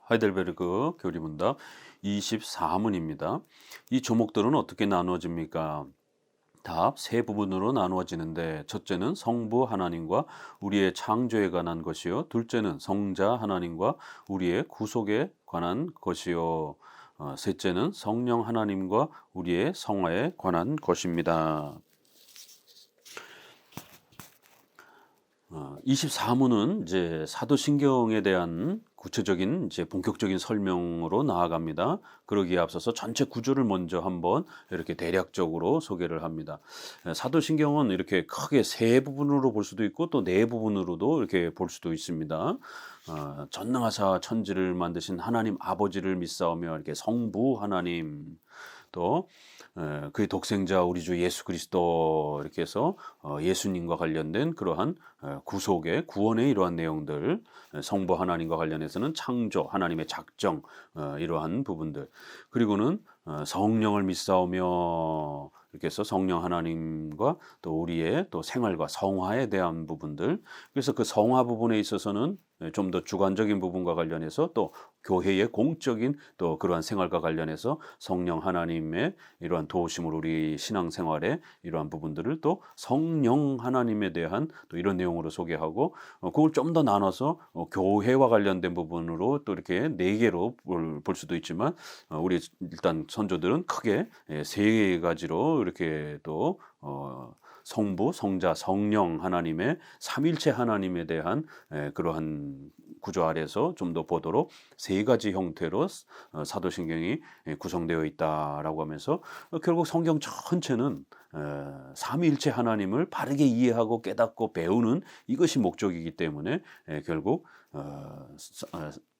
하이델베르그 교리문답 24문입니다. 이 조목들은 어떻게 나누어집니까? 답, 세 부분으로 나누어지는데 첫째는 성부 하나님과 우리의 창조에 관한 것이요. 둘째는 성자 하나님과 우리의 구속에 관한 것이요. 셋째는 성령 하나님과 우리의 성화에 관한 것입니다. 24문은 이제 사도신경에 대한 구체적인 이제 본격적인 설명으로 나아갑니다. 그러기에 앞서서 전체 구조를 먼저 한번 이렇게 대략적으로 소개를 합니다. 사도신경은 이렇게 크게 세 부분으로 볼 수도 있고 또 네 부분으로도 이렇게 볼 수도 있습니다. 전능하사 천지를 만드신 하나님 아버지를 믿사오며 이렇게 성부 하나님 또 그의 독생자 우리 주 예수 그리스도 이렇게 해서 예수님과 관련된 그러한 구속의 구원의 이러한 내용들, 성부 하나님과 관련해서는 창조 하나님의 작정 이러한 부분들, 그리고는 성령을 믿사오며 이렇게 해서 성령 하나님과 또 우리의 또 생활과 성화에 대한 부분들, 그래서 그 성화 부분에 있어서는 좀 더 주관적인 부분과 관련해서 또 교회의 공적인 또 그러한 생활과 관련해서 성령 하나님의 이러한 도우심을 우리 신앙생활에 이러한 부분들을 또 성령 하나님에 대한 또 이런 내용으로 소개하고 그걸 좀 더 나눠서 교회와 관련된 부분으로 또 이렇게 네 개로 볼 수도 있지만 우리 일단 선조들은 크게 세 가지로 이렇게 또 성부, 성자, 성령 하나님의 삼일체 하나님에 대한 그러한 구조 아래서 좀 더 보도록 세 가지 형태로 사도신경이 구성되어 있다라고 하면서 결국 성경 전체는 삼위일체 하나님을 바르게 이해하고 깨닫고 배우는 이것이 목적이기 때문에 결국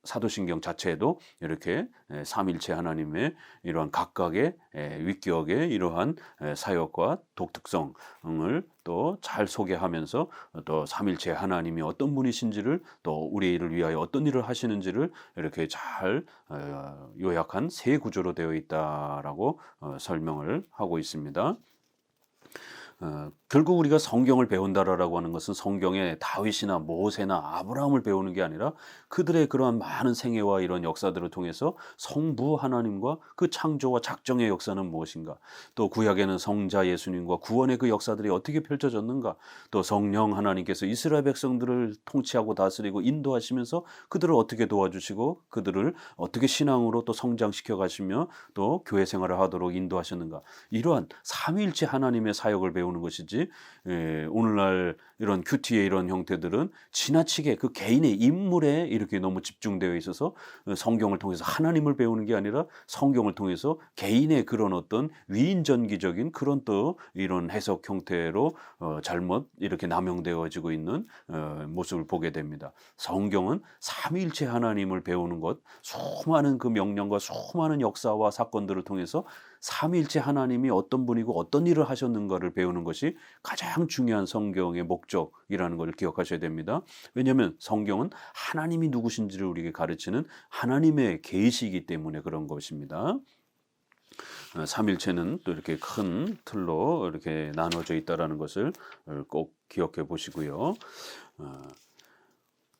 사도신경 자체에도 이렇게 삼일체 하나님의 이러한 각각의 위격의 이러한 사역과 독특성을 또 잘 소개하면서 또 삼일체 하나님이 어떤 분이신지를 또 우리를 위하여 어떤 일을 하시는지를 이렇게 잘 요약한 세 구조로 되어 있다라고 설명을 하고 있습니다. 결국 우리가 성경을 배운다라고 하는 것은 성경의 다윗이나 모세나 아브라함을 배우는 게 아니라 그들의 그러한 많은 생애와 이런 역사들을 통해서 성부 하나님과 그 창조와 작정의 역사는 무엇인가, 또 구약에는 성자 예수님과 구원의 그 역사들이 어떻게 펼쳐졌는가, 또 성령 하나님께서 이스라엘 백성들을 통치하고 다스리고 인도하시면서 그들을 어떻게 도와주시고 그들을 어떻게 신앙으로 또 성장시켜 가시며 또 교회 생활을 하도록 인도하셨는가, 이러한 삼위일체 하나님의 사역을 배우는 것이지 오늘날 이런 큐티의 이런 형태들은 지나치게 그 개인의 인물에 이렇게 너무 집중되어 있어서 성경을 통해서 하나님을 배우는 게 아니라 성경을 통해서 개인의 그런 어떤 위인전기적인 그런 또 이런 해석 형태로 잘못 이렇게 남용되어지고 있는 모습을 보게 됩니다. 성경은 삼위일체 하나님을 배우는 것, 수많은 그 명령과 수많은 역사와 사건들을 통해서 삼위일체 하나님이 어떤 분이고 어떤 일을 하셨는가를 배우는 것이 가장 중요한 성경의 목적이라는 것을 기억하셔야 됩니다. 왜냐하면 성경은 하나님이 누구신지를 우리에게 가르치는 하나님의 계시이기 때문에 그런 것입니다. 삼일체는 또 이렇게 큰 틀로 이렇게 나눠져 있다라는 것을 꼭 기억해 보시고요.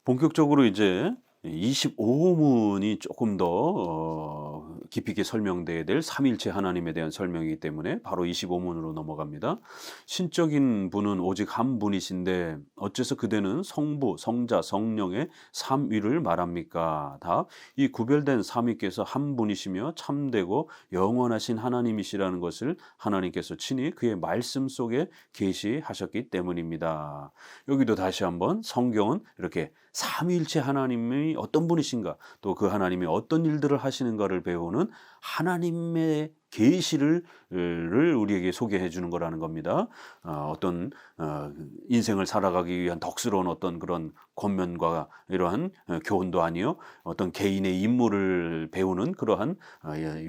본격적으로 이제 25문이 조금 더 깊이 있게 설명돼야 될 삼일체 하나님에 대한 설명이기 때문에 바로 25문으로 넘어갑니다. 신적인 분은 오직 한 분이신데 어째서 그대는 성부, 성자, 성령의 삼위를 말합니까? 답, 이 구별된 삼위께서 한 분이시며 참되고 영원하신 하나님이시라는 것을 하나님께서 친히 그의 말씀 속에 계시하셨기 때문입니다. 여기도 다시 한번 성경은 이렇게 삼위일체 하나님이 어떤 분이신가, 또 그 하나님이 어떤 일들을 하시는가를 배우는 하나님의 계시를 우리에게 소개해 주는 거라는 겁니다. 어떤 인생을 살아가기 위한 덕스러운 어떤 그런 권면과 이러한 교훈도 아니요, 어떤 개인의 인물을 배우는 그러한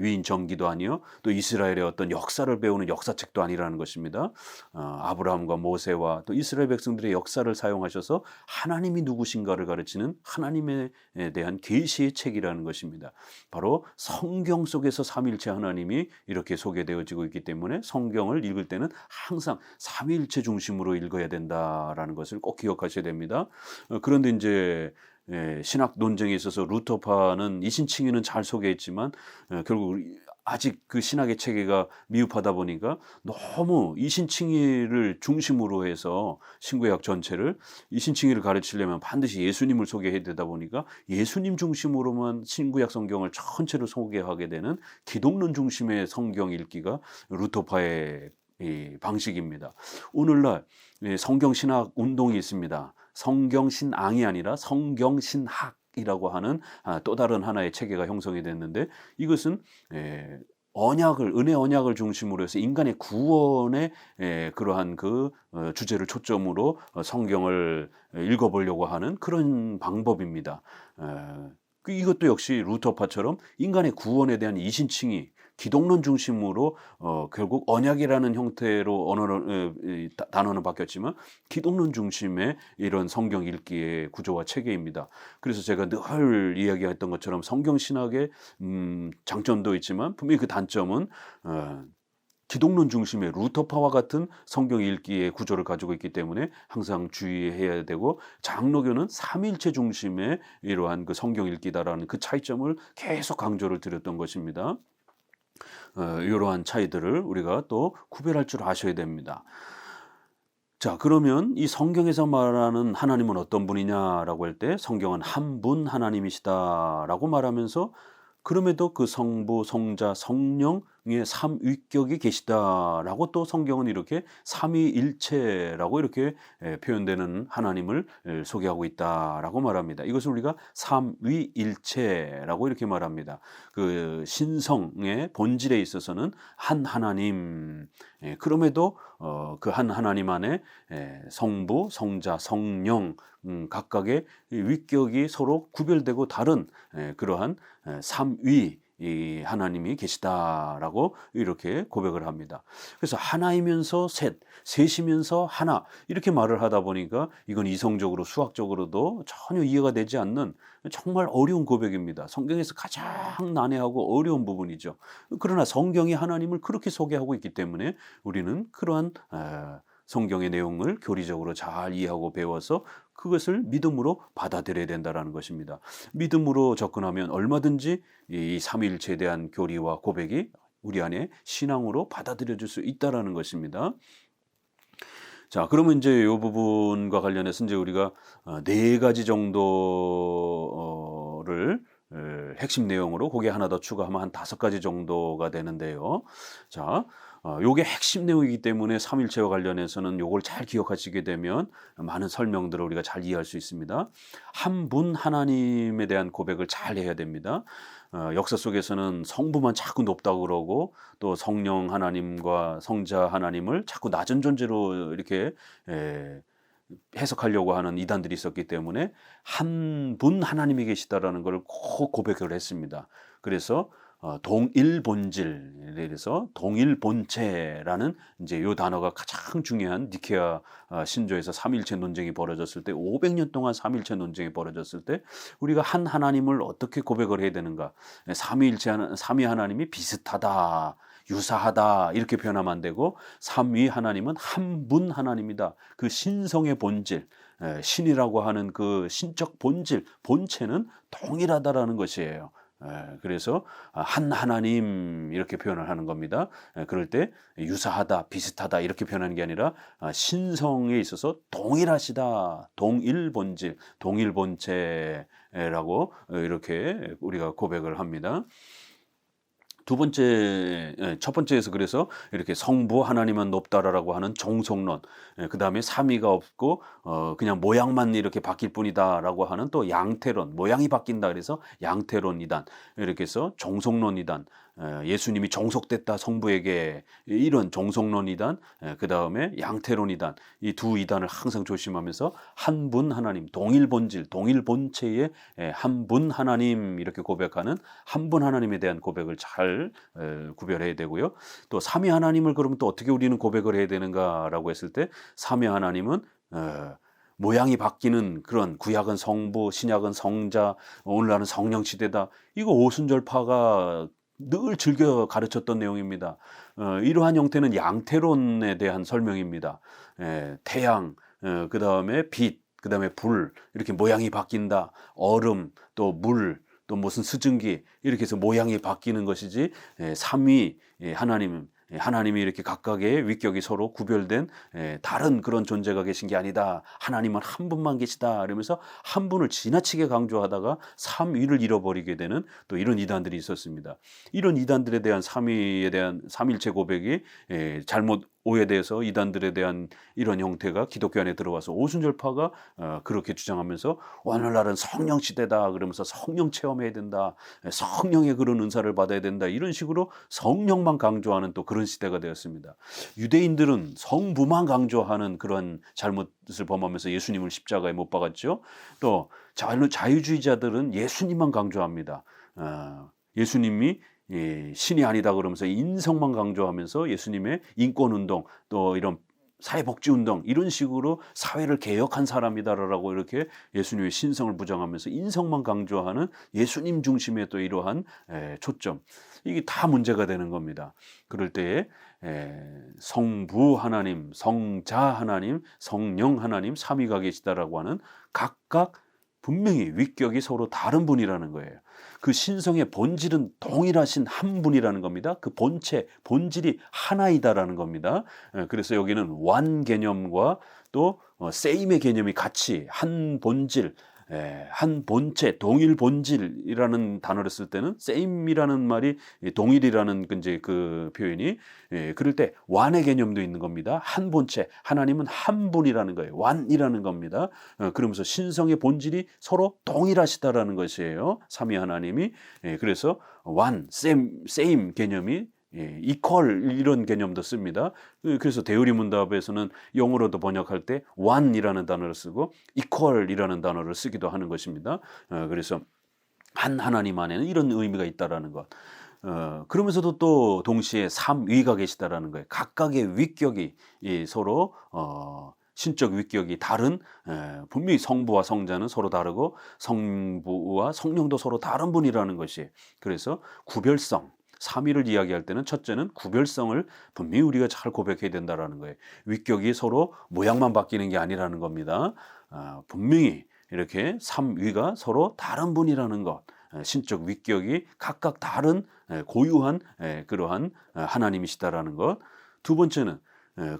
위인 정기도 아니요, 또 이스라엘의 어떤 역사를 배우는 역사책도 아니라는 것입니다. 아브라함과 모세와 또 이스라엘 백성들의 역사를 사용하셔서 하나님이 누구신가를 가르치는 하나님에 대한 계시의 책이라는 것입니다. 바로 성경 속에서 삼일체 하나님이 이렇게 소개되어지고 있기 때문에 성경을 읽을 때는 항상 삼위일체 중심으로 읽어야 된다라는 것을 꼭 기억하셔야 됩니다. 그런데 이제 신학 논쟁에 있어서 루터파는 이신칭의는 잘 소개했지만 결국 아직 그 신학의 체계가 미흡하다 보니까 너무 이신칭의를 중심으로 해서 신구약 전체를 이신칭의를 가르치려면 반드시 예수님을 소개해야 되다 보니까 예수님 중심으로만 신구약 성경을 전체로 소개하게 되는 기독론 중심의 성경 읽기가 루터파의 이 방식입니다. 오늘날 성경신학 운동이 있습니다. 성경신앙이 아니라 성경신학이라고 하는 또 다른 하나의 체계가 형성이 됐는데 이것은 언약을 은혜 언약을 중심으로 해서 인간의 구원의 그러한 그 주제를 초점으로 성경을 읽어보려고 하는 그런 방법입니다. 이것도 역시 루터파처럼 인간의 구원에 대한 이신칭의 기독론 중심으로 결국 언약이라는 형태로 단어는 바뀌었지만 기독론 중심의 이런 성경 읽기의 구조와 체계입니다. 그래서 제가 늘 이야기했던 것처럼 성경 신학의 장점도 있지만 분명히 그 단점은 기독론 중심의 루터파와 같은 성경 읽기의 구조를 가지고 있기 때문에 항상 주의해야 되고 장로교는 삼위일체 중심의 이러한 그 성경 읽기다라는 그 차이점을 계속 강조를 드렸던 것입니다. 이러한 차이들을 우리가 또 구별할 줄 아셔야 됩니다. 자, 그러면 이 성경에서 말하는 하나님은 어떤 분이냐라고 할 때 성경은 한 분 하나님이시다라고 말하면서 그럼에도 그 성부, 성자, 성령의 삼위격이 계시다라고 또 성경은 이렇게 삼위일체라고 이렇게 표현되는 하나님을 소개하고 있다라고 말합니다. 이것을 우리가 삼위일체라고 이렇게 말합니다. 그 신성의 본질에 있어서는 한 하나님, 그럼에도 그 한 하나님 안에 성부, 성자, 성령 각각의 위격이 서로 구별되고 다른 그러한 삼위 이 하나님이 계시다라고 이렇게 고백을 합니다. 그래서 하나이면서 셋이면서 하나 이렇게 말을 하다 보니까 이건 이성적으로 수학적으로도 전혀 이해가 되지 않는 정말 어려운 고백입니다. 성경에서 가장 난해하고 어려운 부분이죠. 그러나 성경이 하나님을 그렇게 소개하고 있기 때문에 우리는 그러한 성경의 내용을 교리적으로 잘 이해하고 배워서 그것을 믿음으로 받아들여야 된다는 것입니다. 믿음으로 접근하면 얼마든지 이 삼위일체에 대한 교리와 고백이 우리 안에 신앙으로 받아들여질 수 있다는 것입니다. 자, 그러면 이제 이 부분과 관련해서 이제 우리가 네 가지 정도를 핵심 내용으로 거기에 하나 더 추가하면 한 5가지 정도가 되는데요. 자, 요게 핵심 내용이기 때문에 삼일체와 관련해서는 요걸 잘 기억하시게 되면 많은 설명들을 우리가 잘 이해할 수 있습니다. 한 분 하나님에 대한 고백을 잘 해야 됩니다. 역사 속에서는 성부만 자꾸 높다고 그러고 또 성령 하나님과 성자 하나님을 자꾸 낮은 존재로 이렇게 해석하려고 하는 이단들이 있었기 때문에 한 분 하나님이 계시다라는 걸 꼭 고백을 했습니다. 그래서 동일본질, 그래서 동일본체라는 이제 요 단어가 가장 중요한 니케아 신조에서 삼일체 논쟁이 벌어졌을 때 500년 동안 삼일체 논쟁이 벌어졌을 때 우리가 한 하나님을 어떻게 고백을 해야 되는가? 삼위 하나님이 비슷하다. 유사하다 이렇게 표현하면 안 되고 삼위 하나님은 한 분 하나님이다. 그 신성의 본질, 신이라고 하는 그 신적 본질, 본체는 동일하다라는 것이에요. 그래서 한 하나님 이렇게 표현을 하는 겁니다. 그럴 때 유사하다, 비슷하다 이렇게 표현하는 게 아니라 신성에 있어서 동일하시다, 동일본질, 동일본체라고 이렇게 우리가 고백을 합니다. 첫 번째에서 그래서 이렇게 성부 하나님은 높다라고 하는 종속론, 그 다음에 삼위가 없고 그냥 모양만 이렇게 바뀔 뿐이다라고 하는 또 양태론, 모양이 바뀐다 그래서 양태론 이단, 이렇게 해서 종속론 이단, 예수님이 종속됐다 성부에게 이런 종속론 이단, 그 다음에 양태론 이단, 이 두 이단을 항상 조심하면서 한 분 하나님, 동일 본질, 동일 본체의 한 분 하나님 이렇게 고백하는 한 분 하나님에 대한 고백을 잘 구별해야 되고요. 또 삼위 하나님을 그러면 또 어떻게 우리는 고백을 해야 되는가라고 했을 때 삼위 하나님은 모양이 바뀌는 그런 구약은 성부, 신약은 성자, 오늘날은 성령 시대다. 이거 오순절파가 늘 즐겨 가르쳤던 내용입니다. 이러한 형태는 양태론에 대한 설명입니다. 태양, 그 다음에 빛, 그다음에 불 이렇게 모양이 바뀐다. 얼음, 또 물, 또 무슨 수증기 이렇게 해서 모양이 바뀌는 것이지 삼위 하나님이 이렇게 각각의 위격이 서로 구별된 다른 그런 존재가 계신 게 아니다. 하나님은 한 분만 계시다. 이러면서 한 분을 지나치게 강조하다가 삼위를 잃어버리게 되는 또 이런 이단들이 있었습니다. 이런 이단들에 대한 삼위에 대한 삼일체 고백이 잘못 오해돼서 이단들에 대한 이런 형태가 기독교 안에 들어와서 오순절파가 그렇게 주장하면서 오늘날은 성령 시대다 그러면서 성령 체험해야 된다. 성령의 그런 은사를 받아야 된다. 이런 식으로 성령만 강조하는 또 그런 시대가 되었습니다. 유대인들은 성부만 강조하는 그런 잘못을 범하면서 예수님을 십자가에 못 박았죠. 또 자유주의자들은 예수님만 강조합니다. 예수님이 신이 아니다 그러면서 인성만 강조하면서 예수님의 인권운동 또 이런 사회복지운동 이런 식으로 사회를 개혁한 사람이다라고 이렇게 예수님의 신성을 부정하면서 인성만 강조하는 예수님 중심의 또 이러한 초점 이게 다 문제가 되는 겁니다. 그럴 때에 성부 하나님, 성자 하나님, 성령 하나님 삼위가 계시다라고 하는 각각 분명히 위격이 서로 다른 분이라는 거예요. 그 신성의 본질은 동일하신 한 분이라는 겁니다. 그 본질이 하나이다라는 겁니다. 그래서 여기는 one 개념과 또 same의 개념이 같이 한 본질, 한 본체, 동일 본질이라는 단어를 쓸 때는 same이라는 말이 동일이라는 이제 그 표현이 그럴 때 one의 개념도 있는 겁니다. 한 본체, 하나님은 한 분이라는 거예요. one이라는 겁니다. 그러면서 신성의 본질이 서로 동일하시다라는 것이에요. 삼위 하나님이 그래서 one, same 개념이 equal 이런 개념도 씁니다. 그래서 대우리문답에서는 영어로도 번역할 때 one이라는 단어를 쓰고 equal이라는 단어를 쓰기도 하는 것입니다. 그래서 한 하나님 안에는 이런 의미가 있다라는 것. 그러면서도 또 동시에 삼위가 계시다라는 거예요. 각각의 위격이 서로 신적 위격이 다른 분명히 성부와 성자는 서로 다르고 성부와 성령도 서로 다른 분이라는 것이 그래서 구별성 삼위를 이야기할 때는 첫째는 구별성을 분명히 우리가 잘 고백해야 된다라는 거예요. 위격이 서로 모양만 바뀌는 게 아니라는 겁니다. 분명히 이렇게 삼위가 서로 다른 분이라는 것, 신적 위격이 각각 다른 고유한 그러한 하나님이시다라는 것. 두 번째는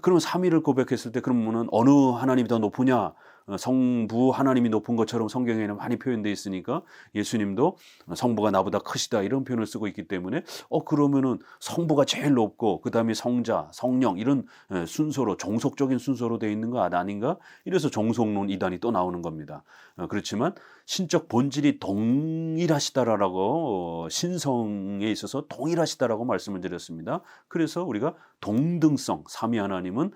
그러면 삼위를 고백했을 때 그러면은 어느 하나님이 더 높으냐? 성부 하나님이 높은 것처럼 성경에는 많이 표현되어 있으니까 예수님도 성부가 나보다 크시다 이런 표현을 쓰고 있기 때문에 그러면은 성부가 제일 높고 그 다음에 성자, 성령 이런 순서로 종속적인 순서로 되어 있는 거 아닌가? 이래서 종속론 이단이 또 나오는 겁니다. 그렇지만 신적 본질이 동일하시다라고 신성에 있어서 동일하시다라고 말씀을 드렸습니다. 그래서 우리가 동등성, 삼위 하나님은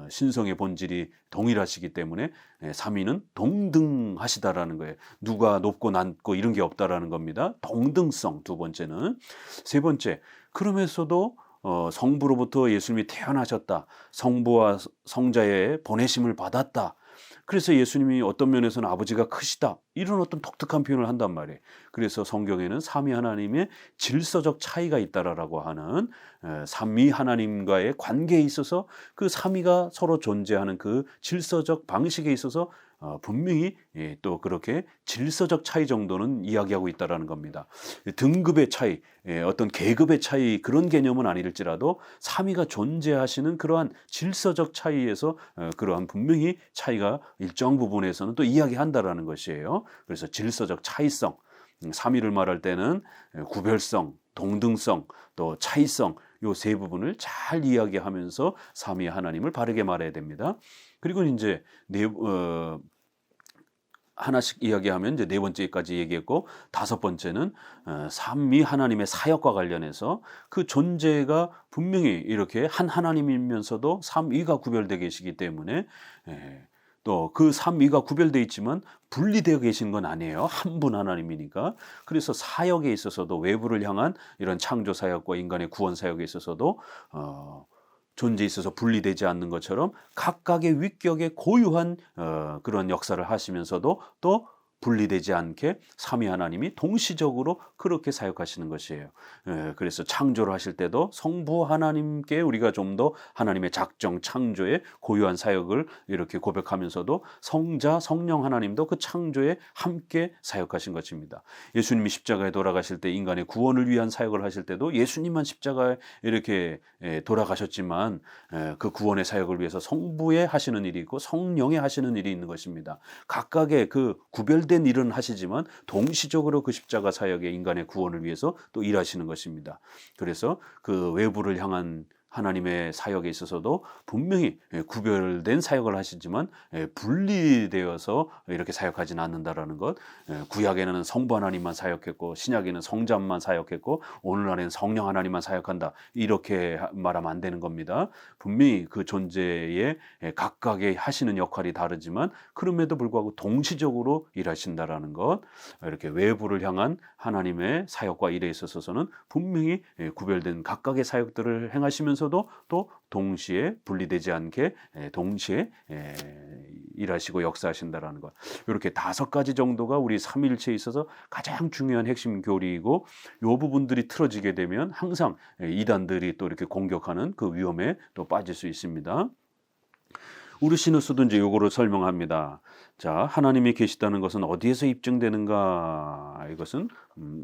신성의 본질이 동일하시기 때문에 삼위는 동등하시다라는 거예요. 누가 높고 낮고 이런 게 없다라는 겁니다. 동등성 두 번째는. 세 번째, 그러면서도 성부로부터 예수님이 태어나셨다. 성부와 성자의 보내심을 받았다. 그래서 예수님이 어떤 면에서는 아버지가 크시다. 이런 어떤 독특한 표현을 한단 말이에요. 그래서 성경에는 삼위 하나님의 질서적 차이가 있다라고 하는 삼위 하나님과의 관계에 있어서 그 삼위가 서로 존재하는 그 질서적 방식에 있어서 분명히 또 그렇게 질서적 차이 정도는 이야기하고 있다라는 겁니다. 등급의 차이, 어떤 계급의 차이 그런 개념은 아닐지라도 삼위가 존재하시는 그러한 질서적 차이에서 그러한 분명히 차이가 일정 부분에서는 또 이야기한다라는 것이에요. 그래서 질서적 차이성, 삼위를 말할 때는 구별성, 동등성, 또 차이성 요 세 부분을 잘 이야기하면서 삼위 하나님을 바르게 말해야 됩니다. 그리고 이제 하나씩 이야기하면 이제 네 번째까지 얘기했고 다섯 번째는 삼위 하나님의 사역과 관련해서 그 존재가 분명히 이렇게 한 하나님이면서도 삼위가 구별되어 계시기 때문에 또 그 삼위가 구별되어 있지만 분리되어 계신 건 아니에요. 한 분 하나님이니까. 그래서 사역에 있어서도 외부를 향한 이런 창조 사역과 인간의 구원 사역에 있어서도 존재에 있어서 분리되지 않는 것처럼 각각의 위격의 고유한 그런 역사를 하시면서도 또 분리되지 않게 삼위 하나님이 동시적으로 그렇게 사역하시는 것이에요. 그래서 창조를 하실 때도 성부 하나님께 우리가 좀 더 하나님의 작정 창조의 고유한 사역을 이렇게 고백하면서도 성자 성령 하나님도 그 창조에 함께 사역하신 것입니다. 예수님이 십자가에 돌아가실 때 인간의 구원을 위한 사역을 하실 때도 예수님만 십자가에 이렇게 돌아가셨지만 그 구원의 사역을 위해서 성부에 하시는 일이 있고 성령에 하시는 일이 있는 것입니다. 각각의 그 구별된 일은 하시지만 동시적으로 그 십자가 사역의 인간의 구원을 위해서 또 일하시는 것입니다. 그래서 그 외부를 향한 하나님의 사역에 있어서도 분명히 구별된 사역을 하시지만 분리되어서 이렇게 사역하지는 않는다라는 것. 구약에는 성부 하나님만 사역했고 신약에는 성자만 사역했고 오늘날에는 성령 하나님만 사역한다. 이렇게 말하면 안 되는 겁니다. 분명히 그 존재에 각각의 하시는 역할이 다르지만 그럼에도 불구하고 동시적으로 일하신다라는 것. 이렇게 외부를 향한 하나님의 사역과 일에 있어서는 분명히 구별된 각각의 사역들을 행하시면서도 또 동시에 분리되지 않게 동시에 일하시고 역사하신다라는 것. 이렇게 5가지 정도가 우리 삼위일체에 있어서 가장 중요한 핵심 교리이고 이 부분들이 틀어지게 되면 항상 이단들이 또 이렇게 공격하는 그 위험에 또 빠질 수 있습니다. 우르시누스도 이제 요거를 설명합니다. 자, 하나님이 계시다는 것은 어디에서 입증되는가? 이것은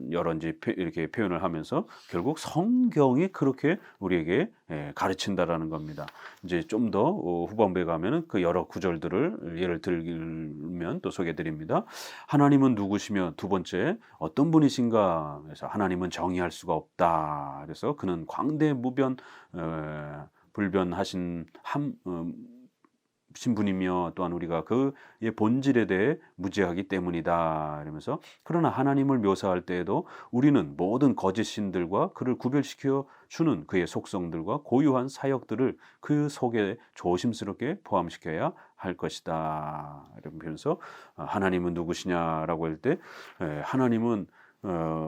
여러 이제 이렇게 표현을 하면서 결국 성경이 그렇게 우리에게 가르친다라는 겁니다. 이제 좀 더 후반부에 가면은 그 여러 구절들을 예를 들면 또 소개드립니다. 하나님은 누구시며 두 번째 어떤 분이신가? 그래서 하나님은 정의할 수가 없다. 그래서 그는 광대무변 불변하신 신분이며 또한 우리가 그의 본질에 대해 무지하기 때문이다. 이러면서 그러나 하나님을 묘사할 때에도 우리는 모든 거짓 신들과 그를 구별시켜 주는 그의 속성들과 고유한 사역들을 그 속에 조심스럽게 포함시켜야 할 것이다. 이러면서 하나님은 누구시냐라고 할 때 하나님은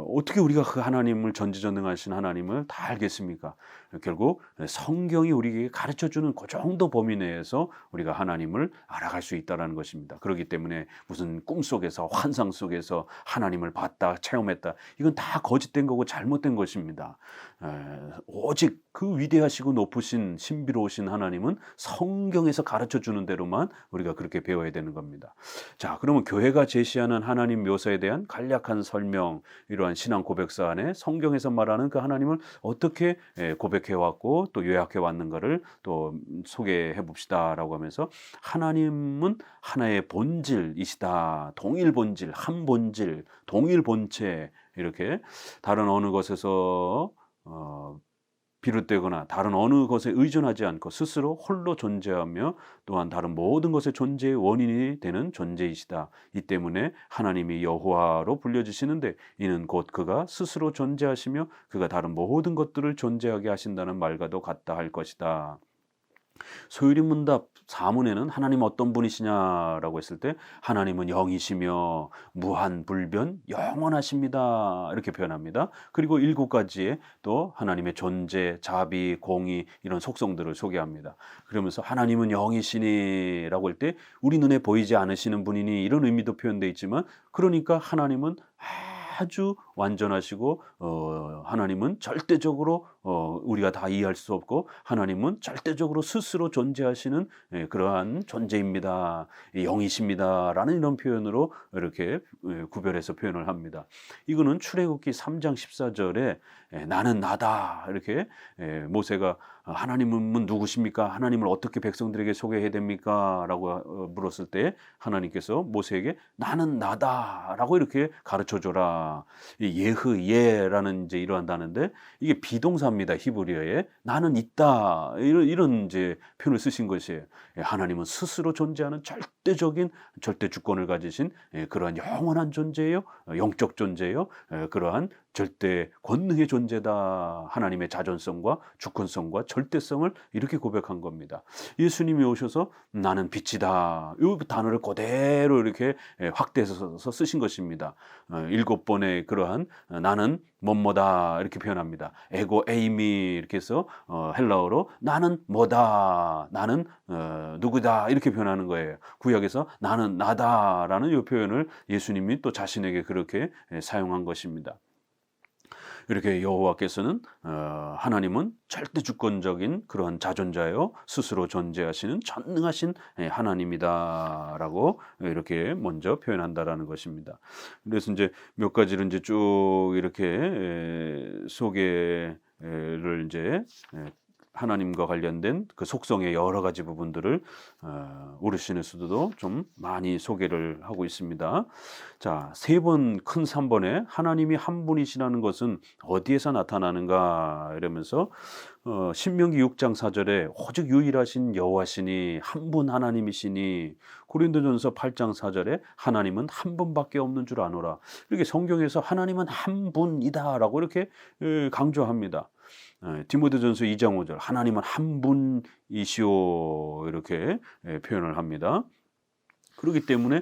어떻게 우리가 그 하나님을 전지전능하신 하나님을 다 알겠습니까? 결국 성경이 우리에게 가르쳐주는 그 정도 범위 내에서 우리가 하나님을 알아갈 수 있다는 것입니다. 그렇기 때문에 무슨 꿈속에서 환상 속에서 하나님을 봤다 체험했다 이건 다 거짓된 거고 잘못된 것입니다. 오직 그 위대하시고 높으신 신비로우신 하나님은 성경에서 가르쳐주는 대로만 우리가 그렇게 배워야 되는 겁니다. 자, 그러면 교회가 제시하는 하나님 묘사에 대한 간략한 설명 이러한 신앙 고백서 안에 성경에서 말하는 그 하나님을 어떻게 고백해 왔고 또 요약해 왔는가를 또 소개해 봅시다라고 하면서 하나님은 하나의 본질이시다. 동일 본질, 한 본질, 동일 본체 이렇게 다른 어느 것에서 비롯되거나 다른 어느 것에 의존하지 않고 스스로 홀로 존재하며 또한 다른 모든 것의 존재의 원인이 되는 존재이시다. 이 때문에 하나님이 여호와로 불려지시는데 이는 곧 그가 스스로 존재하시며 그가 다른 모든 것들을 존재하게 하신다는 말과도 같다 할 것이다. 소유리문답 4문에는 하나님 어떤 분이시냐라고 했을 때 하나님은 영이시며 무한불변 영원하십니다 이렇게 표현합니다. 그리고 7가지의 또 하나님의 존재, 자비, 공의 이런 속성들을 소개합니다. 그러면서 하나님은 영이시니라고 할 때 우리 눈에 보이지 않으시는 분이니 이런 의미도 표현되어 있지만 그러니까 하나님은 아주 완전하시고 하나님은 절대적으로 우리가 다 이해할 수 없고 하나님은 절대적으로 스스로 존재하시는 그러한 존재입니다. 영이십니다라는 이런 표현으로 이렇게 구별해서 표현을 합니다. 이거는 출애굽기 3장 14절에 나는 나다 이렇게 모세가 하나님은 누구십니까? 하나님을 어떻게 백성들에게 소개해야 됩니까? 라고 물었을 때 하나님께서 모세에게 나는 나다라고 이렇게 가르쳐줘라. 예흐예라는 이제 이러한 단어인데 이게 비동사입니다. 히브리어에 나는 있다 이런 이제 표현을 쓰신 것이에요. 하나님은 스스로 존재하는 절대적인 절대 주권을 가지신 그러한 영원한 존재예요. 영적 존재예요. 그러한 절대 권능의 존재다. 하나님의 자존성과 주권성과 절대성을 이렇게 고백한 겁니다. 예수님이 오셔서 나는 빛이다. 이 단어를 그대로 이렇게 확대해서 쓰신 것입니다. 7번의 그러한 있지만 나는 뭐뭐다 이렇게 표현합니다. 에고 에이미 이렇게 해서 헬라어로 나는 뭐다, 나는 누구다 이렇게 표현하는 거예요. 구약에서 나는 나다라는 이 표현을 예수님이 또 자신에게 그렇게 사용한 것입니다. 이렇게 여호와께서는 하나님은 절대 주권적인 그러한 자존자요 스스로 존재하시는 전능하신 하나님이다라고 이렇게 먼저 표현한다라는 것입니다. 그래서 이제 몇 가지를 이제 쭉 이렇게 소개를 이제 하나님과 관련된 그 속성의 여러 가지 부분들을 오르시네스도 좀 많이 소개를 하고 있습니다. 자, 세 번 큰 3번에 하나님이 한 분이시라는 것은 어디에서 나타나는가 이러면서 신명기 6장 4절에 오직 유일하신 여호와시니 한 분 하나님이시니, 고린도전서 8장 4절에 하나님은 한 분밖에 없는 줄 아노라. 이렇게 성경에서 하나님은 한 분이다라고 이렇게 강조합니다. 디모데전서 2장 5절 하나님은 한 분이시오 이렇게 표현을 합니다. 그렇기 때문에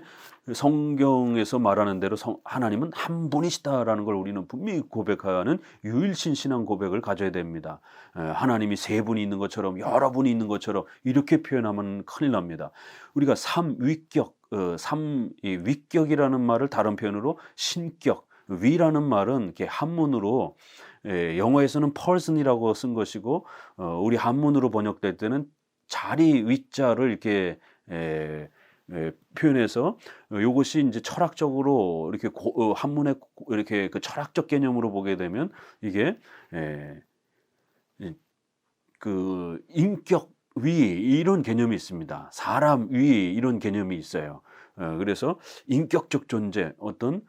성경에서 말하는 대로 하나님은 한 분이시다라는 걸 우리는 분명히 고백하는 유일신 신앙 고백을 가져야 됩니다. 하나님이 세 분이 있는 것처럼 여러 분이 있는 것처럼 이렇게 표현하면 큰일 납니다. 우리가 삼위격, 위격이라는 말을 다른 표현으로 신격, 위라는 말은 이렇게 한문으로 영어에서는 person이라고 쓴 것이고 우리 한문으로 번역될 때는 자리 위자를 이렇게 표현해서 이것이 이제 철학적으로 이렇게 한문에 이렇게 그 철학적 개념으로 보게 되면 이게 그 인격 위 이런 개념이 있습니다. 사람 위 이런 개념이 있어요. 그래서 인격적 존재, 어떤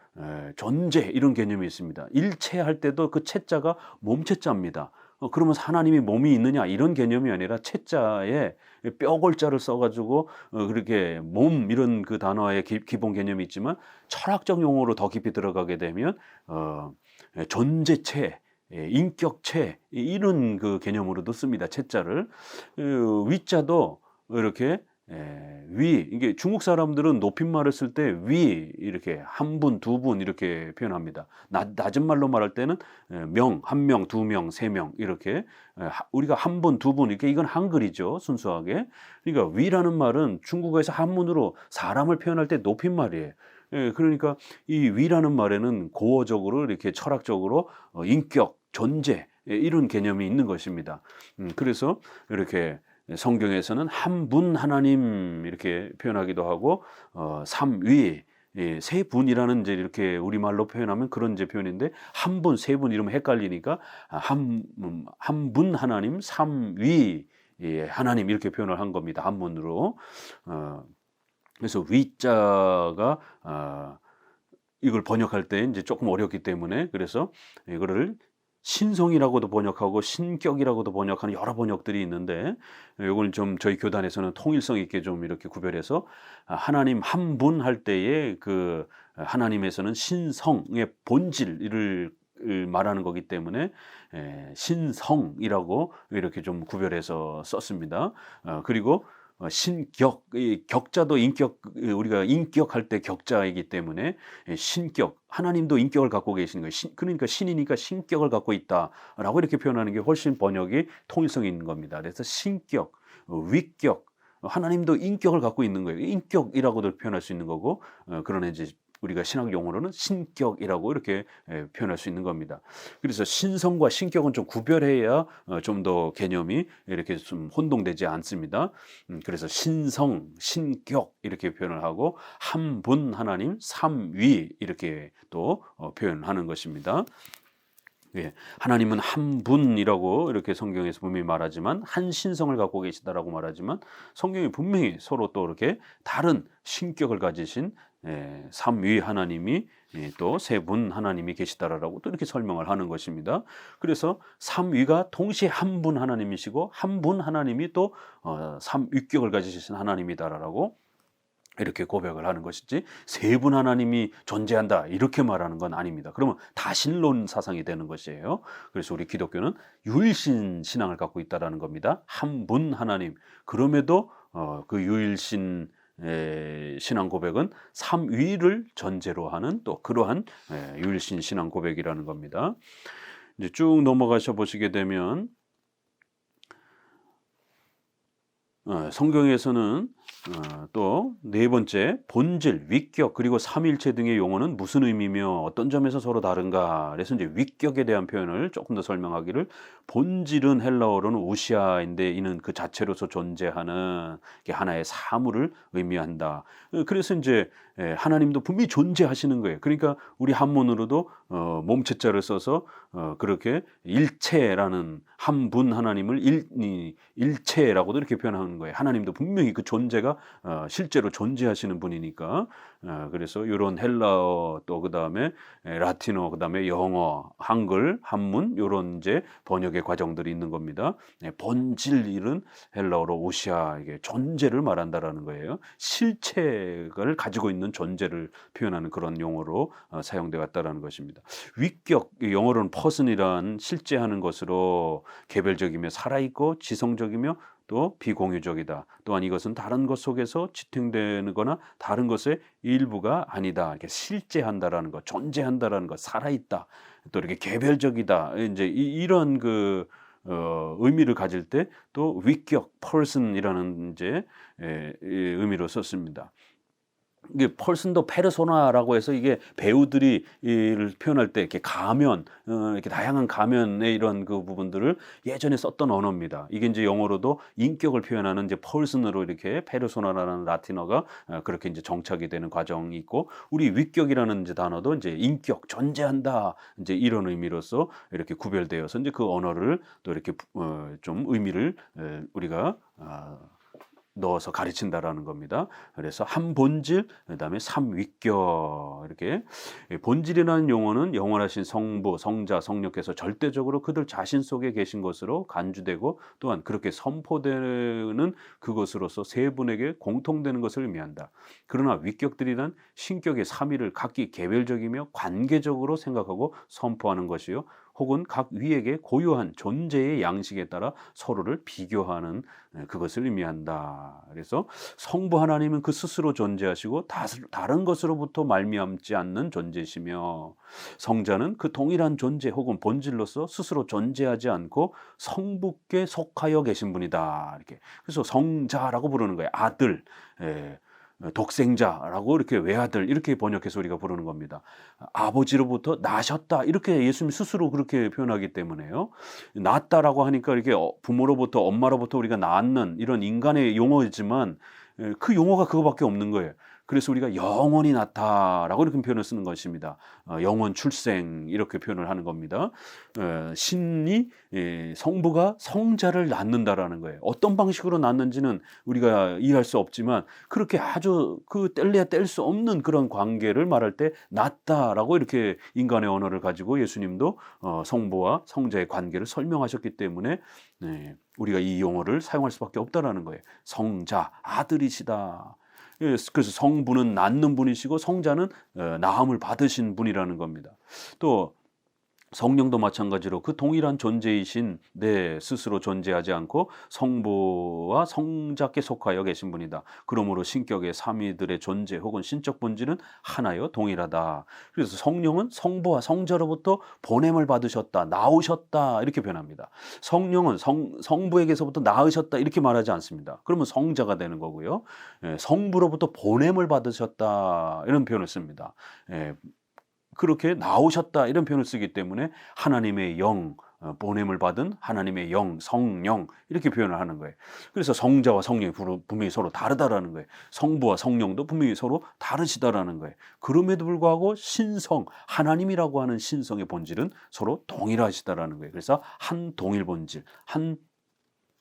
존재 이런 개념이 있습니다. 일체할 때도 그 체자가 몸체자입니다. 그러면 하나님이 몸이 있느냐 이런 개념이 아니라 체자에 뼈골자를 써가지고 그렇게 몸 이런 그 단어의 기본 개념이 있지만 철학적 용어로 더 깊이 들어가게 되면 존재체, 인격체 이런 그 개념으로도 씁니다. 체자를. 위자도 이렇게 위, 이게 중국 사람들은 높임말을 쓸 때 위 이렇게 한 분, 두 분 이렇게 표현합니다. 낮은 말로 말할 때는 명, 한 명, 두 명, 세 명 이렇게 우리가 한 분, 두 분 이렇게 이건 한글이죠. 순수하게. 그러니까 위라는 말은 중국어에서 한문으로 사람을 표현할 때 높임말이에요. 그러니까 이 위라는 말에는 고어적으로 이렇게 철학적으로 인격, 존재 이런 개념이 있는 것입니다. 그래서 이렇게 성경에서는 한 분 하나님 이렇게 표현하기도 하고 삼위 세 분이라는 이제 이렇게 우리말로 표현하면 그런 이제 표현인데 한 분, 세 분 이러면 헷갈리니까 한 분 하나님, 삼위 하나님 이렇게 표현을 한 겁니다. 한문으로. 그래서 위자가 이걸 번역할 때 이제 조금 어렵기 때문에 그래서 이거를 신성이라고도 번역하고 신격이라고도 번역하는 여러 번역들이 있는데 이걸 좀 저희 교단에서는 통일성 있게 좀 이렇게 구별해서 하나님 한 분 할 때에 그 하나님에서는 신성의 본질을 말하는 거기 때문에 신성이라고 이렇게 좀 구별해서 썼습니다. 그리고 신격, 격자도 인격, 우리가 인격할 때 격자이기 때문에 신격, 하나님도 인격을 갖고 계시는 거예요. 그러니까 신이니까 신격을 갖고 있다라고 이렇게 표현하는 게 훨씬 번역이 통일성이 있는 겁니다. 그래서 신격, 위격, 하나님도 인격을 갖고 있는 거예요. 인격이라고도 표현할 수 있는 거고, 그러나 이제 우리가 신학 용어로는 신격이라고 이렇게 표현할 수 있는 겁니다. 그래서 신성과 신격은 좀 구별해야 좀 더 개념이 이렇게 좀 혼동되지 않습니다. 그래서 신성, 신격 이렇게 표현을 하고 한 분 하나님, 삼위 이렇게 또 표현하는 것입니다. 예, 하나님은 한 분이라고 이렇게 성경에서 분명히 말하지만 한 신성을 갖고 계시다라고 말하지만 성경이 분명히 서로 또 이렇게 다른 신격을 가지신 삼위 하나님이 또 세 분 하나님이 계시다라고 또 이렇게 설명을 하는 것입니다. 그래서 삼위가 동시에 한 분 하나님이시고 한 분 하나님이 또 삼위격을 가지신 하나님이다라고 이렇게 고백을 하는 것이지 세 분 하나님이 존재한다 이렇게 말하는 건 아닙니다. 그러면 다신론 사상이 되는 것이에요. 그래서 우리 기독교는 유일신 신앙을 갖고 있다라는 겁니다. 한 분 하나님. 그럼에도 그 유일신 신앙 고백은 삼위를 전제로 하는 또 그러한 유일신 신앙 고백이라는 겁니다. 이제 쭉 넘어가셔 보시게 되면 성경에서는 또 네 번째 본질, 위격 그리고 삼일체 등의 용어는 무슨 의미며 어떤 점에서 서로 다른가. 그래서 이제 위격에 대한 표현을 조금 더 설명하기를 본질은 헬라어로는 우시아인데 이는 그 자체로서 존재하는 하나의 사물을 의미한다. 그래서 이제 하나님도 분명히 존재하시는 거예요. 그러니까 우리 한문으로도 몸체자를 써서 그렇게 일체라는 한 분 하나님을 일체라고도 이렇게 표현하는 거예요. 하나님도 분명히 그 존재가 실제로 존재하시는 분이니까. 그래서 이런 헬라어 또 그다음에 라틴어 그다음에 영어, 한글, 한문 이런 이제 번역의 과정들이 있는 겁니다. 본질은 헬라어로 오시아 이게 존재를 말한다라는 거예요. 실체를 가지고 있는 존재를 표현하는 그런 용어로 사용되어 왔다라는 것입니다. 위격 영어로는 person이란 실제하는 것으로 개별적이며 살아있고 지성적이며 또 비공유적이다. 또한 이것은 다른 것 속에서 지탱되거나 다른 것의 일부가 아니다. 이렇게 실제한다라는 것, 존재한다라는 것, 살아있다. 또 이렇게 개별적이다. 이제 이런 그 의미를 가질 때 또 위격, person이라는 이제 의미로 썼습니다. 이게 펄슨도 페르소나라고 해서 이게 배우들이 이를 표현할 때 이렇게 가면, 이렇게 다양한 가면의 이런 그 부분들을 예전에 썼던 언어입니다. 이게 이제 영어로도 인격을 표현하는 이제 펄슨으로 이렇게 페르소나라는 라틴어가 그렇게 이제 정착이 되는 과정이 있고, 우리 위격이라는 이제 단어도 이제 인격, 존재한다 이제 이런 의미로서 이렇게 구별되어서 이제 그 언어를 또 이렇게 좀 의미를 우리가 넣어서 가르친다라는 겁니다. 그래서 한 본질, 그다음에 삼위격 이렇게 본질이라는 용어는 영원하신 성부, 성자, 성령께서 절대적으로 그들 자신 속에 계신 것으로 간주되고 또한 그렇게 선포되는 그것으로서 세 분에게 공통되는 것을 의미한다. 그러나 위격들이란 신격의 삼위를 각기 개별적이며 관계적으로 생각하고 선포하는 것이요. 혹은 각 위에게 고유한 존재의 양식에 따라 서로를 비교하는 그것을 의미한다. 그래서 성부 하나님은 그 스스로 존재하시고 다른 것으로부터 말미암지 않는 존재시며 성자는 그 동일한 존재 혹은 본질로서 스스로 존재하지 않고 성부께 속하여 계신 분이다. 이렇게 그래서 성자라고 부르는 거예요. 아들. 독생자라고 이렇게 외아들 이렇게 번역해서 우리가 부르는 겁니다. 아버지로부터 나셨다 이렇게 예수님 스스로 그렇게 표현하기 때문에요. 낳았다라고 하니까 이렇게 부모로부터 엄마로부터 우리가 낳는 이런 인간의 용어이지만 그 용어가 그거밖에 없는 거예요. 그래서 우리가 영원히 낳다라고 이렇게 표현을 쓰는 것입니다. 영원 출생 이렇게 표현을 하는 겁니다. 신이 성부가 성자를 낳는다라는 거예요. 어떤 방식으로 낳는지는 우리가 이해할 수 없지만 그렇게 아주 그 뗄래야 뗄 수 없는 그런 관계를 말할 때 낳다라고 이렇게 인간의 언어를 가지고 예수님도 성부와 성자의 관계를 설명하셨기 때문에 우리가 이 용어를 사용할 수밖에 없다라는 거예요. 성자, 아들이시다. 그래서 성부는 낳는 분이시고 성자는 낳음을 받으신 분이라는 겁니다. 또 성령도 마찬가지로 그 동일한 존재이신 내 스스로 존재하지 않고 성부와 성자께 속하여 계신 분이다. 그러므로 신격의 삼위들의 존재 혹은 신적 본질은 하나요 동일하다. 그래서 성령은 성부와 성자로부터 보냄을 받으셨다, 나오셨다 이렇게 표현합니다. 성령은 성부에게서부터 나으셨다 이렇게 말하지 않습니다. 그러면 성자가 되는 거고요. 성부로부터 보냄을 받으셨다 이런 표현을 씁니다. 그렇게 나오셨다 이런 표현을 쓰기 때문에 하나님의 영, 보냄을 받은 하나님의 영, 성령 이렇게 표현을 하는 거예요. 그래서 성자와 성령이 분명히 서로 다르다라는 거예요. 성부와 성령도 분명히 서로 다르시다라는 거예요. 그럼에도 불구하고 신성, 하나님이라고 하는 신성의 본질은 서로 동일하시다라는 거예요. 그래서 한 동일 본질, 한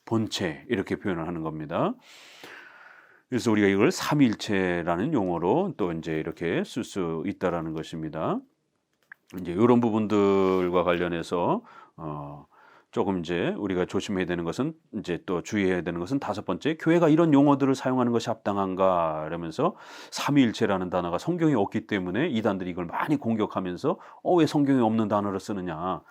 본체 이렇게 표현을 하는 겁니다. 그래서 우리가 이걸 삼일체라는 용어로 또 이제 이렇게 쓸 수 있다라는 것입니다. 이제 이런 부분들과 관련해서 조금 이제 우리가 조심해야 되는 것은 이제 또 주의해야 되는 것은 다섯 번째, 교회가 이런 용어들을 사용하는 것이 합당한가 이러면서 삼위일체라는 단어가 성경에 없기 때문에 이단들이 이걸 많이 공격하면서 왜 성경에 없는 단어를 쓰느냐.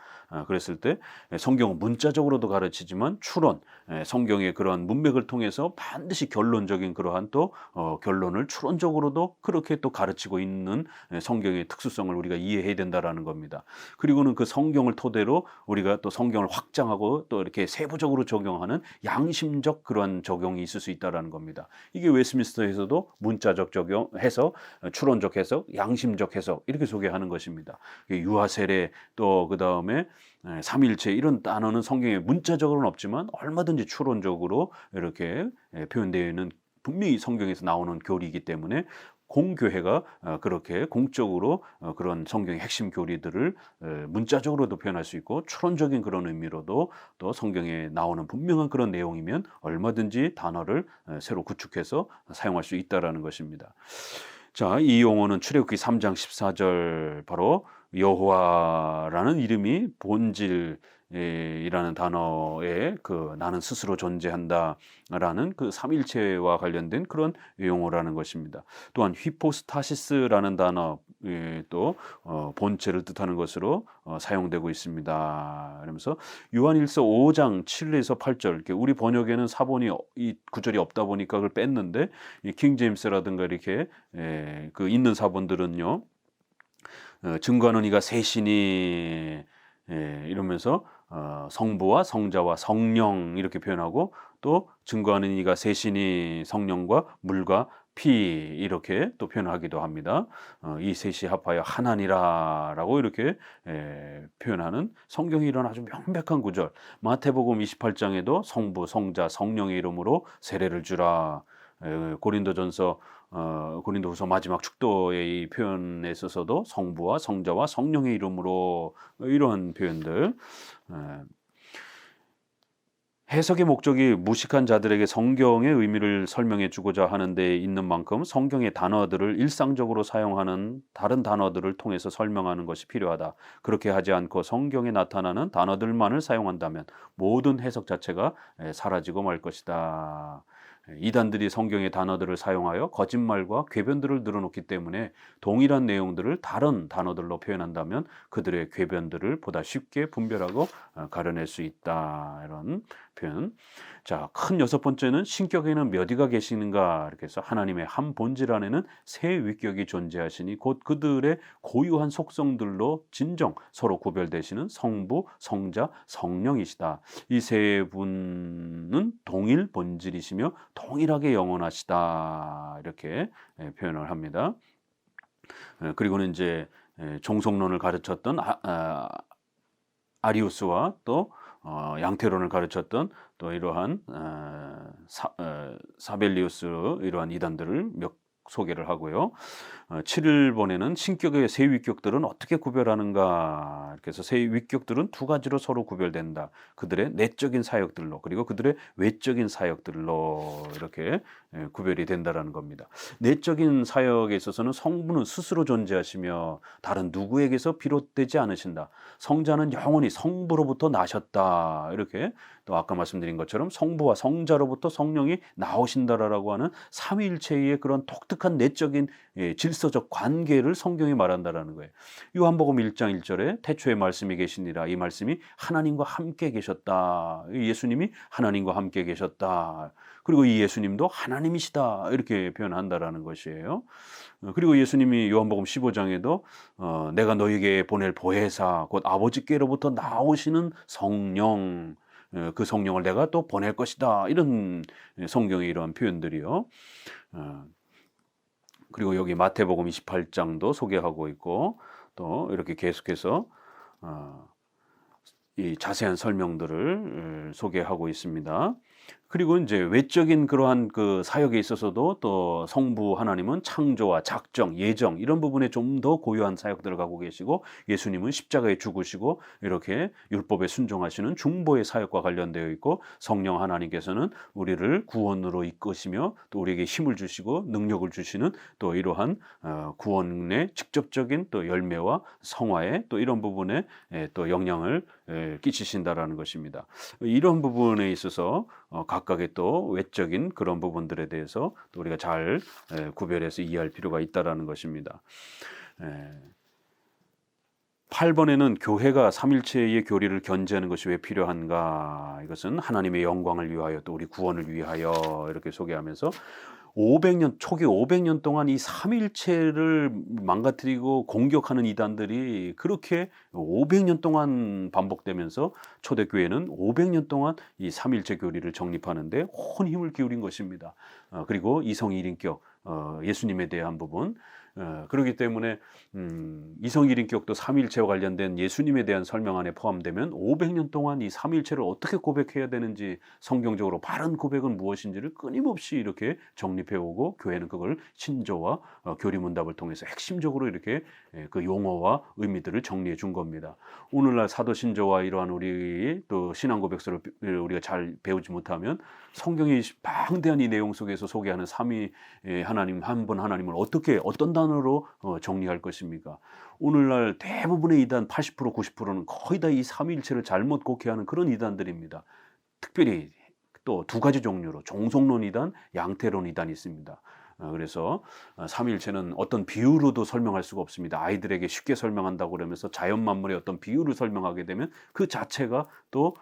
그랬을 때 성경은 문자적으로도 가르치지만 추론, 성경의 그런 문맥을 통해서 반드시 결론적인 그러한 또 결론을 추론적으로도 그렇게 또 가르치고 있는 성경의 특수성을 우리가 이해해야 된다라는 겁니다. 그리고는 그 성경을 토대로 우리가 또 성경을 확장하고 또 이렇게 세부적으로 적용하는 양심적 그런 적용이 있을 수 있다라는 겁니다. 이게 웨스민스터에서도 문자적 적용, 해석, 추론적 해석, 양심적 해석 이렇게 소개하는 것입니다. 유아세례 또 그 다음에 삼일체 이런 단어는 성경에 문자적으로는 없지만 얼마든지 추론적으로 이렇게 표현되어 있는 분명히 성경에서 나오는 교리이기 때문에 공교회가 그렇게 공적으로 그런 성경의 핵심 교리들을 문자적으로도 표현할 수 있고 추론적인 그런 의미로도 또 성경에 나오는 분명한 그런 내용이면 얼마든지 단어를 새로 구축해서 사용할 수 있다라는 것입니다. 자, 이 용어는 출애굽기 3장 14절 바로 여호와라는 이름이 본질 이라는 단어에 그 나는 스스로 존재한다라는 그 삼일체와 관련된 그런 용어라는 것입니다. 또한 휘포스타시스라는 단어 또 본체를 뜻하는 것으로 사용되고 있습니다. 그러면서 요한일서 5장 7에서 8절 이렇게 우리 번역에는 사본이 이 구절이 없다 보니까 그걸 뺐는데 이 킹제임스라든가 이렇게 그 있는 사본들은요. 증거하는 이가 셋이니 이러면서 성부와 성자와 성령 이렇게 표현하고 또 증거하는 이가 셋이니 성령과 물과 피 이렇게 또 표현하기도 합니다. 이 셋이 합하여 하나니라라고 이렇게 표현하는 성경이 이런 아주 명백한 구절. 마태복음 28장에도 성부, 성자, 성령의 이름으로 세례를 주라. 고린도전서 고린도후서 마지막 축도의 이 표현에 있어서도 성부와 성자와 성령의 이름으로 이런 표현들. 해석의 목적이 무식한 자들에게 성경의 의미를 설명해 주고자 하는 데 있는 만큼 성경의 단어들을 일상적으로 사용하는 다른 단어들을 통해서 설명하는 것이 필요하다. 그렇게 하지 않고 성경에 나타나는 단어들만을 사용한다면 모든 해석 자체가 사라지고 말 것이다. 이단들이 성경의 단어들을 사용하여 거짓말과 궤변들을 늘어놓기 때문에 동일한 내용들을 다른 단어들로 표현한다면 그들의 궤변들을 보다 쉽게 분별하고 가려낼 수 있다. 이런 표현. 자, 큰 여섯 번째는 신격에는 몇 위가 계시는가 이렇게 해서 하나님의 한 본질 안에는 세 위격이 존재하시니 곧 그들의 고유한 속성들로 진정 서로 구별되시는 성부, 성자, 성령이시다. 이 세 분은 동일 본질이시며 동일하게 영원하시다. 이렇게 표현을 합니다. 그리고는 이제 종속론을 가르쳤던 아리우스와 또 양태론을 가르쳤던 또 이러한 사벨리우스 이러한 이단들을 소개를 하고요. 7번에는 신격의 세 위격들은 어떻게 구별하는가. 그래서 세 위격들은 두 가지로 서로 구별된다. 그들의 내적인 사역들로 그리고 그들의 외적인 사역들로 이렇게 구별이 된다라는 겁니다. 내적인 사역에 있어서는 성부는 스스로 존재하시며 다른 누구에게서 비롯되지 않으신다. 성자는 영원히 성부로부터 나셨다. 이렇게 또 아까 말씀드린 것처럼 성부와 성자로부터 성령이 나오신다라고 하는 삼위일체의 그런 독특한 내적인 질서적 관계를 성경이 말한다라는 거예요. 요한복음 1장 1절에 태초에 말씀이 계시니라. 이 말씀이 하나님과 함께 계셨다. 예수님이 하나님과 함께 계셨다. 그리고 이 예수님도 하나님이시다. 이렇게 표현한다라는 것이에요. 그리고 예수님이 요한복음 15장에도 내가 너에게 보낼 보혜사 곧 아버지께로부터 나오시는 성령 그 성령을 내가 또 보낼 것이다. 이런 성경의 이러한 표현들이요. 그리고 여기 마태복음 28장도 소개하고 있고 또 이렇게 계속해서 이 자세한 설명들을 소개하고 있습니다. 그리고 이제 외적인 그러한 그 사역에 있어서도 또 성부 하나님은 창조와 작정, 예정 이런 부분에 좀 더 고유한 사역들을 갖고 계시고 예수님은 십자가에 죽으시고 이렇게 율법에 순종하시는 중보의 사역과 관련되어 있고 성령 하나님께서는 우리를 구원으로 이끄시며 또 우리에게 힘을 주시고 능력을 주시는 또 이러한 구원의 직접적인 또 열매와 성화의 또 이런 부분에 또 영향을 끼치신다라는 것입니다. 이런 부분에 있어서 각각의 또 외적인 그런 부분들에 대해서 또 우리가 잘 구별해서 이해할 필요가 있다라는 것입니다. 8번에는 교회가 삼일체의 교리를 견지하는 것이 왜 필요한가? 이것은 하나님의 영광을 위하여 또 우리 구원을 위하여 이렇게 소개하면서 500년 초기 500년 동안 이 삼일체를 망가뜨리고 공격하는 이단들이 그렇게 500년 동안 반복되면서 초대교회는 500년 동안 이 삼일체 교리를 정립하는데 온 힘을 기울인 것입니다. 그리고 이성 일인격 예수님에 대한 부분 그렇기 때문에 이성 일인격도 삼일체와 관련된 예수님에 대한 설명 안에 포함되면 500년 동안 이 삼일체를 어떻게 고백해야 되는지 성경적으로 바른 고백은 무엇인지를 끊임없이 이렇게 정립해오고 교회는 그걸 신조와 교리문답을 통해서 핵심적으로 이렇게 그 용어와 의미들을 정리해 준 겁니다. 오늘날 사도신조와 이러한 우리 또 신앙고백서를 우리가 잘 배우지 못하면 성경의 방대한 이 내용 속에서 소개하는 삼위 하나님 한 분 하나님을 어떻게 어떤 단어로 정리할 것입니까? 오늘날 대부분의 이단 80% 90%는 거의 다 이 삼위일체를 잘못 곡해하는 그런 이단들입니다. 특별히 또 두 가지 종류로 종속론 이단, 양태론 이단이 있습니다. 그래서 삼위일체는 어떤 비유로도 설명할 수가 없습니다. 아이들에게 쉽게 설명한다고 그러면서 자연 만물의 어떤 비유를 설명하게 되면 그 자체가 또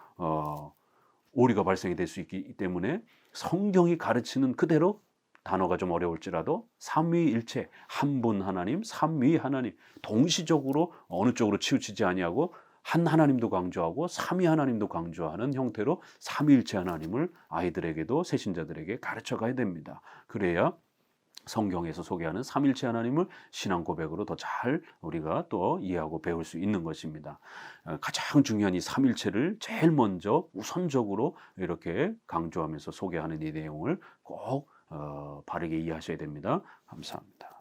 오류가 발생이 될 수 있기 때문에 성경이 가르치는 그대로 단어가 좀 어려울지라도 삼위일체 한 분 하나님, 삼위 하나님 동시적으로 어느 쪽으로 치우치지 아니하고 한 하나님도 강조하고 삼위 하나님도 강조하는 형태로 삼위일체 하나님을 아이들에게도 새신자들에게 가르쳐 가야 됩니다. 그래야 성경에서 소개하는 삼일체 하나님을 신앙 고백으로 더 잘 우리가 또 이해하고 배울 수 있는 것입니다. 가장 중요한 이 삼일체를 제일 먼저 우선적으로 이렇게 강조하면서 소개하는 이 내용을 꼭 바르게 이해하셔야 됩니다. 감사합니다.